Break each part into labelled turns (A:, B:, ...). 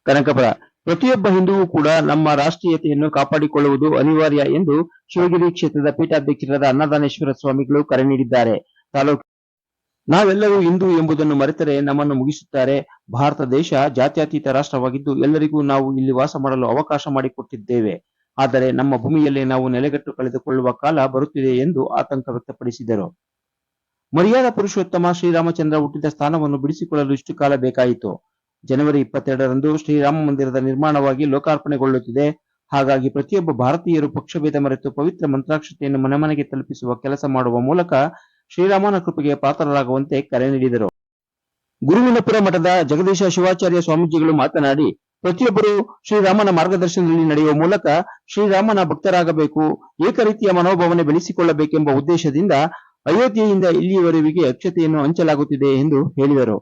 A: ಕನಕಪುರ. ಪ್ರತಿಯೊಬ್ಬ ಹಿಂದೂವು ಕೂಡ ನಮ್ಮ ರಾಷ್ಟ್ರೀಯತೆಯನ್ನು ಕಾಪಾಡಿಕೊಳ್ಳುವುದು ಅನಿವಾರ್ಯ ಎಂದು ಶಿವಗಿರಿ ಕ್ಷೇತ್ರದ ಪೀಠಾಧ್ಯಕ್ಷರಾದ ಅನ್ನದಾನೇಶ್ವರ ಸ್ವಾಮಿಗಳು ಕರೆ ನೀಡಿದ್ದಾರೆ. ನಾವೆಲ್ಲರೂ ಹಿಂದೂ ಎಂಬುದನ್ನು ಮರೆತರೆ ನಮ್ಮನ್ನು ಮುಗಿಸುತ್ತಾರೆ. ಭಾರತ ದೇಶ ಜಾತ್ಯತೀತ ರಾಷ್ಟ್ರವಾಗಿದ್ದು ಎಲ್ಲರಿಗೂ ನಾವು ಇಲ್ಲಿ ವಾಸ ಮಾಡಲು ಅವಕಾಶ ಮಾಡಿಕೊಟ್ಟಿದ್ದೇವೆ. ಆದರೆ ನಮ್ಮ ಭೂಮಿಯಲ್ಲಿ ನಾವು ನೆಲೆಗಟ್ಟು ಕಳೆದುಕೊಳ್ಳುವ ಕಾಲ ಬರುತ್ತಿದೆ ಎಂದು ಆತಂಕ ವ್ಯಕ್ತಪಡಿಸಿದರು. ಮರ್ಯಾದಾ ಪುರುಷೋತ್ತಮ ಶ್ರೀರಾಮಚಂದ್ರ ಹುಟ್ಟಿದ ಸ್ಥಾನವನ್ನು ಬಿಡಿಸಿಕೊಳ್ಳಲು ಇಷ್ಟು ಕಾಲ ಬೇಕಾಯಿತು. ಜನವರಿ 22ರಂದು ಶ್ರೀರಾಮ ಮಂದಿರದ ನಿರ್ಮಾಣವಾಗಿ ಲೋಕಾರ್ಪಣೆಗೊಳ್ಳುತ್ತಿದೆ. ಹಾಗಾಗಿ ಪ್ರತಿಯೊಬ್ಬ ಭಾರತೀಯರು ಪಕ್ಷಭೇದ ಮರೆತು ಪವಿತ್ರ ಮಂತ್ರಾಕ್ಷತೆಯನ್ನು ಮನೆ ಮನೆಗೆ ತಲುಪಿಸುವ ಕೆಲಸ ಮಾಡುವ ಮೂಲಕ ಶ್ರೀರಾಮನ ಕೃಪೆಗೆ ಪಾತ್ರರಾಗುವಂತೆ ಕರೆ ನೀಡಿದರು. ಗುರುವಿನಪುರ ಮಠದ ಜಗದೀಶ ಶಿವಾಚಾರ್ಯ ಸ್ವಾಮೀಜಿಗಳು ಮಾತನಾಡಿ, ಪ್ರತಿಯೊಬ್ಬರು ಶ್ರೀರಾಮನ ಮಾರ್ಗದರ್ಶನದಲ್ಲಿ ನಡೆಯುವ ಮೂಲಕ ಶ್ರೀರಾಮನ ಭಕ್ತರಾಗಬೇಕು, ಏಕರೀತಿಯ ಮನೋಭಾವನೆ ಬೆಳೆಸಿಕೊಳ್ಳಬೇಕೆಂಬ ಉದ್ದೇಶದಿಂದ ಅಯೋಧ್ಯೆಯಿಂದ ಇಲ್ಲಿಯವರೆಗೆ ಅಕ್ಷತೆಯನ್ನು ಹಂಚಲಾಗುತ್ತಿದೆ ಎಂದು ಹೇಳಿದರು.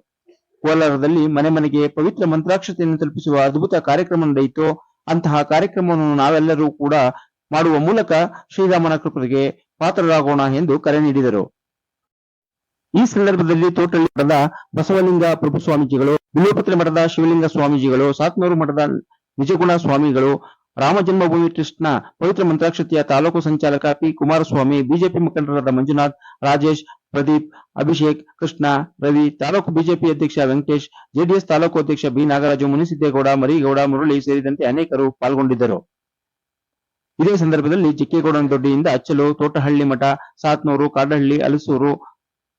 A: ಕೋಲಾರದಲ್ಲಿ ಮನೆ ಮನೆಗೆ ಪವಿತ್ರ ಮಂತ್ರಾಕ್ಷತೆಯನ್ನು ತಲುಪಿಸುವ ಅದ್ಭುತ ಕಾರ್ಯಕ್ರಮ ನಡೆಯಿತು. ಅಂತಹ ಕಾರ್ಯಕ್ರಮವನ್ನು ನಾವೆಲ್ಲರೂ ಕೂಡ ಮಾಡುವ ಮೂಲಕ ಶ್ರೀರಾಮನ ಕೃಪೆಗೆ ಪಾತ್ರರಾಗೋಣ ಎಂದು ಕರೆ ನೀಡಿದರು. ಈ ಸಂದರ್ಭದಲ್ಲಿ ತೋಟಳ್ಳಿ ಮಠದ ಬಸವಲಿಂಗ ಪ್ರಭು ಸ್ವಾಮೀಜಿಗಳು, ಬಿಲ್ವಪತ್ರೆ ಮಠದ ಶಿವಲಿಂಗ ಸ್ವಾಮೀಜಿಗಳು, ಸಾತ್ನೂರು ಮಠದ ನಿಜಗುಣ ಸ್ವಾಮಿಗಳು, ರಾಮ ಜನ್ಮಭೂಮಿ ಟ್ರಸ್ಟ್ನ ಪವಿತ್ರ ಮಂತ್ರಾಕ್ಷತೆಯ ತಾಲೂಕು ಸಂಚಾಲಕ ಪಿ ಕುಮಾರಸ್ವಾಮಿ, ಬಿಜೆಪಿ ಮುಖಂಡರಾದ ಮಂಜುನಾಥ್, ರಾಜೇಶ್, ಪ್ರದೀಪ್, ಅಭಿಷೇಕ್, ಕೃಷ್ಣ, ರವಿ, ತಾಲೂಕು ಬಿಜೆಪಿ ಅಧ್ಯಕ್ಷ ವೆಂಕಟೇಶ್, ಜೆಡಿಎಸ್ ತಾಲೂಕು ಅಧ್ಯಕ್ಷ ಬಿ ನಾಗರಾಜು, ಮುನಿಸಿದ್ದೇಗೌಡ, ಮರಿಗೌಡ, ಮುರಳಿ ಸೇರಿದಂತೆ ಅನೇಕರು ಪಾಲ್ಗೊಂಡಿದ್ದರು. ಇದೇ ಸಂದರ್ಭದಲ್ಲಿ ಜಿಕ್ಕೇಗೌಡನ ದೊಡ್ಡಿಯಿಂದ ಅಚ್ಚಲು, ತೋಟಹಳ್ಳಿ ಮಠ, ಸಾತ್ನೂರು, ಕಾಡಹಳ್ಳಿ, ಹಲಸೂರು,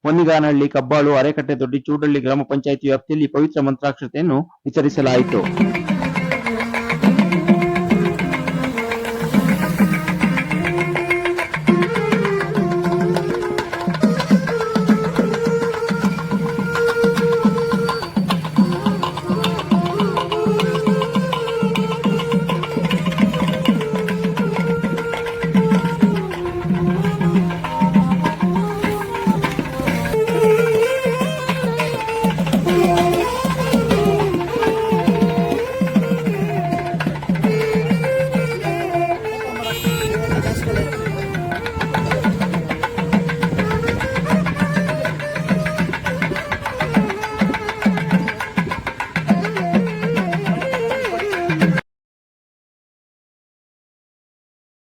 A: ಹೊನ್ನಿಗಾನಹಳ್ಳಿ, ಕಬ್ಬಾಳು, ಅರೆಕಟ್ಟೆ ದೊಡ್ಡಿ, ಚೂಡಳ್ಳಿ ಗ್ರಾಮ ಪಂಚಾಯಿತಿ ವ್ಯಾಪ್ತಿಯಲ್ಲಿ ಪವಿತ್ರ ಮಂತ್ರಾಕ್ಷತೆಯನ್ನು ವಿತರಿಸಲಾಯಿತು.